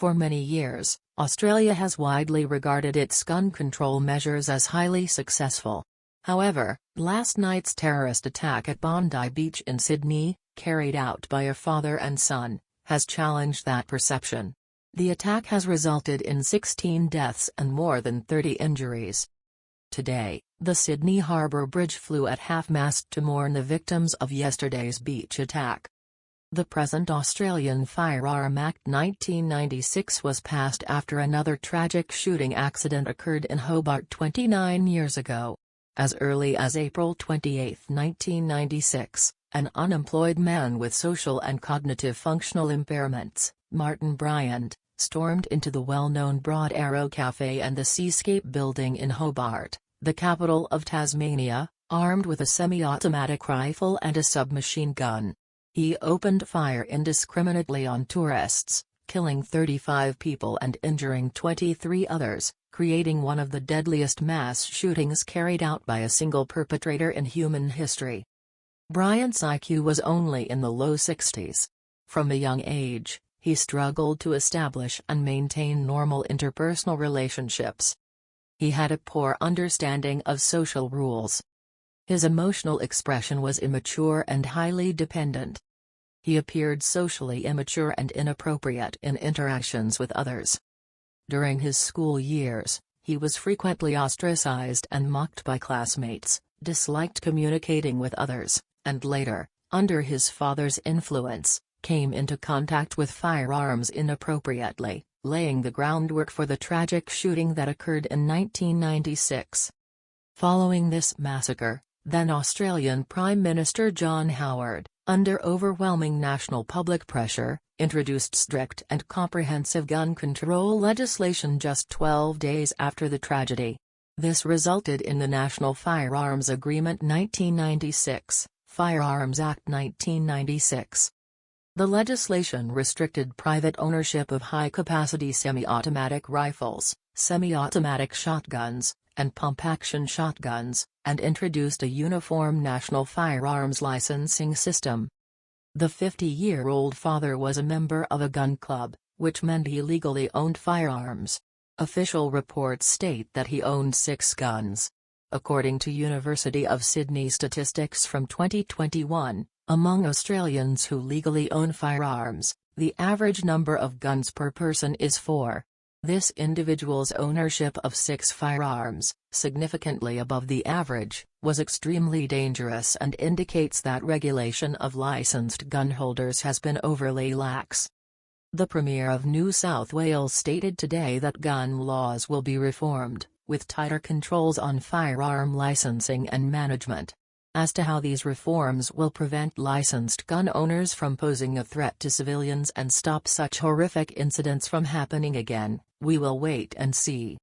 For many years, Australia has widely regarded its gun control measures as highly successful. However, last night's terrorist attack at Bondi Beach in Sydney, carried out by a father and son, has challenged that perception. The attack has resulted in 16 deaths and more than 30 injuries. Today, the Sydney Harbour Bridge flew at half-mast to mourn the victims of yesterday's beach attack. The present Australian Firearm Act 1996 was passed after another tragic shooting accident occurred in Hobart 29 years ago. As early as April 28, 1996, an unemployed man with social and cognitive functional impairments, Martin Bryant, stormed into the well-known Broad Arrow Cafe and the Seascape building in Hobart, the capital of Tasmania, armed with a semi-automatic rifle and a submachine gun. He opened fire indiscriminately on tourists, killing 35 people and injuring 23 others, creating one of the deadliest mass shootings carried out by a single perpetrator in human history. Bryant's IQ was only in the low 60s. From a young age, he struggled to establish and maintain normal interpersonal relationships. He had a poor understanding of social rules. His emotional expression was immature and highly dependent. He appeared socially immature and inappropriate in interactions with others. During his school years, he was frequently ostracized and mocked by classmates, disliked communicating with others, and later, under his father's influence, came into contact with firearms inappropriately, laying the groundwork for the tragic shooting that occurred in 1996. Following this massacre, then Australian Prime Minister John Howard, under overwhelming national public pressure, introduced strict and comprehensive gun control legislation just 12 days after the tragedy. This resulted in the National Firearms Agreement 1996, Firearms Act 1996. The legislation restricted private ownership of high-capacity semi-automatic rifles, semi-automatic shotguns, and pump-action shotguns, and introduced a uniform national firearms licensing system. The 50-year-old father was a member of a gun club, which meant he legally owned firearms. Official reports state that he owned 6 guns. According to University of Sydney statistics from 2021, among Australians who legally own firearms, the average number of guns per person is 4. This individual's ownership of 6 firearms, significantly above the average, was extremely dangerous and indicates that regulation of licensed gun holders has been overly lax. The Premier of New South Wales stated today that gun laws will be reformed, with tighter controls on firearm licensing and management. As to how these reforms will prevent licensed gun owners from posing a threat to civilians and stop such horrific incidents from happening again, we will wait and see.